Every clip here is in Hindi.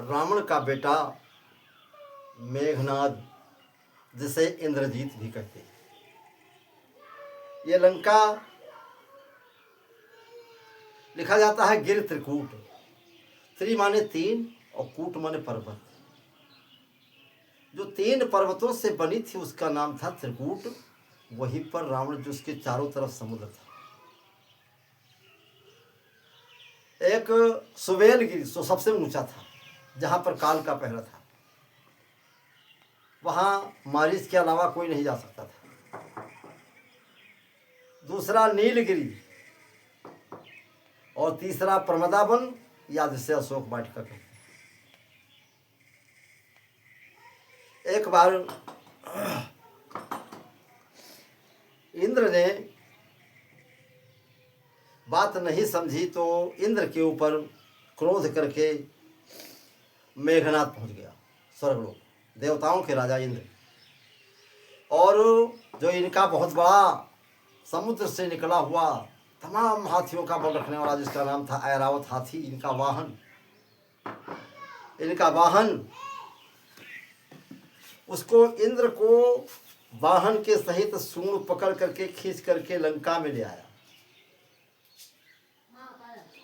रावण का बेटा मेघनाद, जिसे इंद्रजीत भी कहते हैं। ये लंका लिखा जाता है गिर त्रिकूट। त्रि माने तीन और कूट माने पर्वत। जो तीन पर्वतों से बनी थी उसका नाम था त्रिकूट। वहीं पर रावण, जो उसके चारों तरफ समुद्र था। एक सुवेलगिरी जो सबसे ऊंचा था, जहां पर काल का पहरा था, वहां मारीच के अलावा कोई नहीं जा सकता था। दूसरा नीलगिरी और तीसरा प्रमदावन, या जिसे अशोक वाटिका कहते हैं। एक बार इंद्र ने बात नहीं समझी तो इंद्र के ऊपर क्रोध करके मेघनाद पहुंच गया, स्वर्गलोक, देवताओं के राजा इंद्र। और जो इनका बहुत बड़ा समुद्र से निकला हुआ तमाम हाथियों का बल रखने वाला, जिसका नाम था ऐरावत हाथी, इनका वाहन, उसको इंद्र को वाहन के सहित सूंड पकड़ करके खींच करके लंका में ले आया।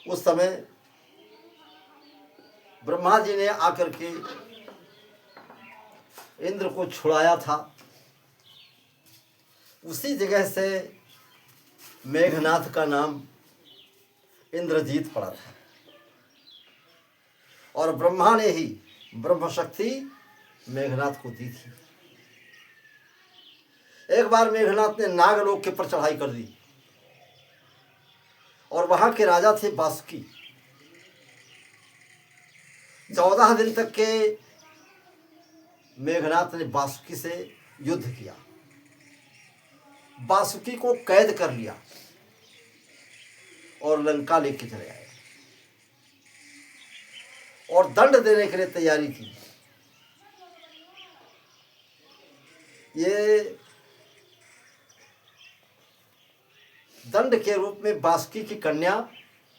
उस समय ब्रह्मा जी ने आकर के इंद्र को छुड़ाया था। उसी जगह से मेघनाथ का नाम इंद्रजीत पड़ा था। और ब्रह्मा ने ही ब्रह्म शक्ति मेघनाथ को दी थी। एक बार मेघनाथ ने नागलोक के पर चढ़ाई कर दी और वहां के राजा थे वासुकी। 14 दिन तक के मेघनाथ ने वासुकी से युद्ध किया, वासुकी को कैद कर लिया और लंका लेके चले आए और दंड देने के लिए तैयारी की। ये दंड के रूप में वासुकी की कन्या,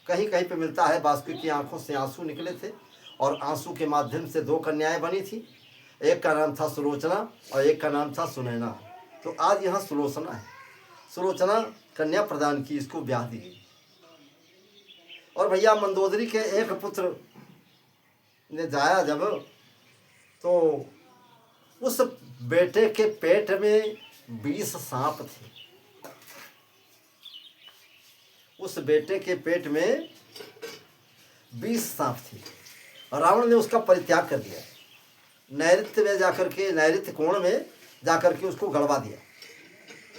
कहीं कहीं पे मिलता है वासुकी की आंखों से आंसू निकले थे और आंसू के माध्यम से 2 कन्याएं बनी थी। एक का नाम था सुलोचना और एक का नाम था सुनैना। तो आज यहाँ सुलोचना है। सुलोचना कन्या प्रदान की, इसको ब्याह दी गई। और भैया मंदोदरी के एक पुत्र ने जाया जब, तो उस बेटे के पेट में 20 सांप थे। उस बेटे के पेट में 20 सांप थे। रावण ने उसका परित्याग कर दिया, नैऋत्य में जाकर के, नैऋत्य कोण में जाकर के उसको गड़वा दिया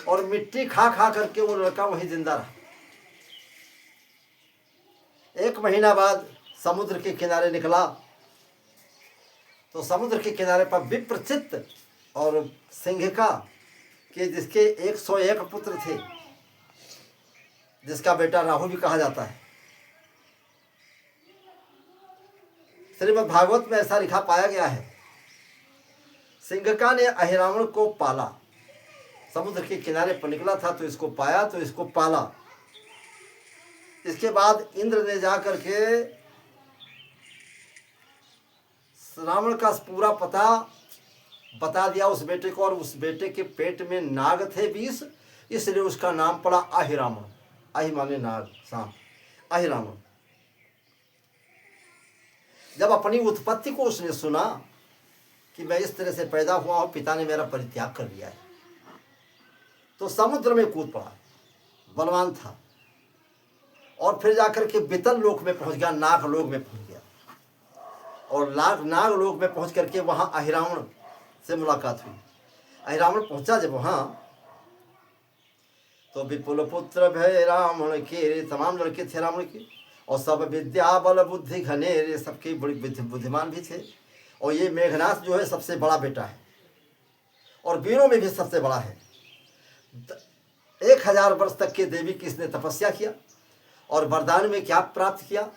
और मिट्टी खा खा करके वो लड़का वहीं जिंदा रहा। 1 महीना बाद समुद्र के किनारे निकला तो समुद्र के किनारे पर विप्रचित्त और सिंहिका के, जिसके 101 पुत्र थे, जिसका बेटा राहु भी कहा जाता है। श्रीमद् भागवत में ऐसा लिखा पाया गया है, सिंहिका ने अहिरावण को पाला। समुद्र के किनारे पर निकला था तो इसको पाया, तो इसको पाला। इसके बाद इंद्र ने जाकर के रावण का पूरा पता बता दिया उस बेटे को, और उस बेटे के पेट में नाग थे 20, इसलिए उसका नाम पड़ा अहिरावण। अहि माने नाग, सांप, अहिरावण। जब अपनी उत्पत्ति को उसने सुना कि मैं इस तरह से पैदा हुआ और पिता ने मेरा परित्याग कर दिया है, तो समुद्र में कूद पड़ा। बलवान था और फिर जाकर के वितल लोक में पहुंच गया, नाग लोक में पहुंच गया। और नाग लोक में पहुंच करके वहां अहिरावण से मुलाकात हुई। अहिरावण पहुंचा जब वहां, तो विपुल पुत्र भय रावण के, तमाम लड़के थे रावण के, और सब विद्या बल बुद्धि घनेरे, सबके बड़े बुद्धिमान भी थे। और ये मेघनाथ जो है सबसे बड़ा बेटा है और वीरों में भी सबसे बड़ा है। 1000 वर्ष तक के देवी की इसने तपस्या किया और वरदान में क्या प्राप्त किया?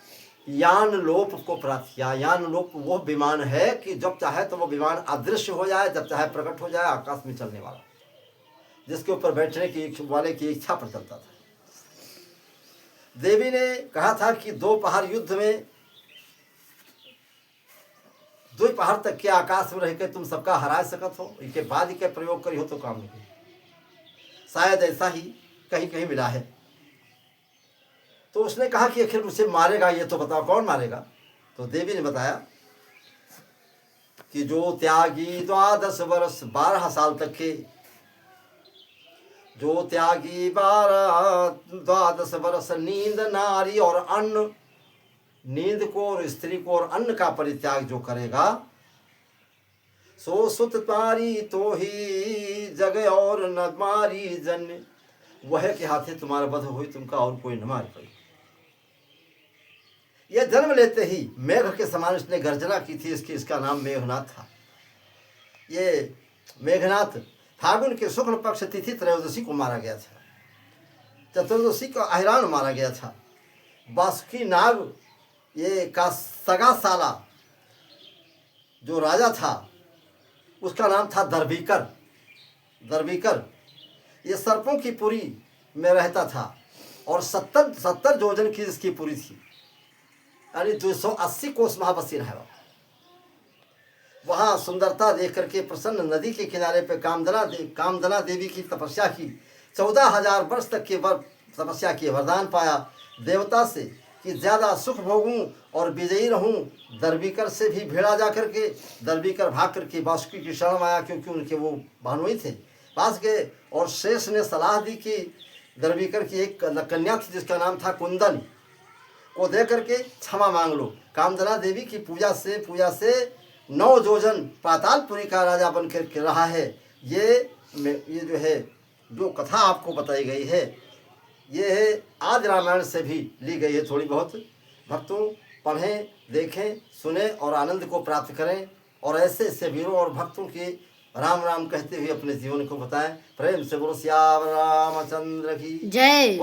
यान लोप को प्राप्त किया। यान लोप वो विमान है कि जब चाहे तो वो विमान अदृश्य हो जाए, जब चाहे प्रकट हो जाए, आकाश में चलने वाला, जिसके ऊपर बैठने की वाले की इच्छा पर चलता था। देवी ने कहा था कि 2 पहाड़ युद्ध में दो पहाड़ तक के आकाश में रह के तुम सबका हरा सकत हो, इसके बाद ही के प्रयोग करी हो तो काम नहीं। शायद ऐसा ही कहीं कहीं मिला है। तो उसने कहा कि आखिर मुझसे मारेगा ये तो बताओ कौन मारेगा। तो देवी ने बताया कि जो त्यागी 12 वर्ष 12 साल तक के, जो त्यागी 12 वर्ष नींद नारी और अन्न, नींद को और स्त्री को और अन्न का परित्याग जो करेगा, सो सुत तारी तो ही जग और न मारी जन्य, वह के हाथे तुम्हारा वध हुई, तुमका और कोई न मार पाई। यह जन्म लेते ही मेघ के समान इसने गर्जना की थी। इसका नाम मेघनाथ था। ये मेघनाथ फागुन के शुक्ल पक्ष तिथि त्रयोदशी को मारा गया था। चतुर्दशी को अहिरान मारा गया था। बासुकी नाग ये का सगा साला जो राजा था उसका नाम था दर्बीकर। दर्बीकर ये सर्पों की पुरी में रहता था और 70 योजन की इसकी पुरी थी, यानी 280 कोस महाबसी है। वहाँ सुंदरता देख करके प्रसन्न नदी के किनारे पे कामदना देवी की तपस्या की। 14,000 वर्ष तक की तपस्या की, वरदान पाया देवता से कि ज़्यादा सुख भोगूं और विजयी रहूं। दर्बीकर से भी भिड़ा जा करके दर्बीकर भाग करके बासुकी की शरण आया, क्योंकि उनके वो भानुई थे। पास गए और शेष ने सलाह दी कि दर्बीकर की एक कन्या थी जिसका नाम था कुंदन, को दे करके क्षमा मांग लो। कामदना देवी की पूजा से 9 योजन पातालपुरी का राजा बन कर रहा है। ये जो है जो कथा आपको बताई गई है ये है आदि रामायण से भी ली गई है। थोड़ी बहुत भक्तों पढ़ें, देखें, सुने और आनंद को प्राप्त करें और ऐसे ऐसे वीरों और भक्तों की राम राम कहते हुए अपने जीवन को बताएं। प्रेम से बोलो सियावर रामचंद्र की जय।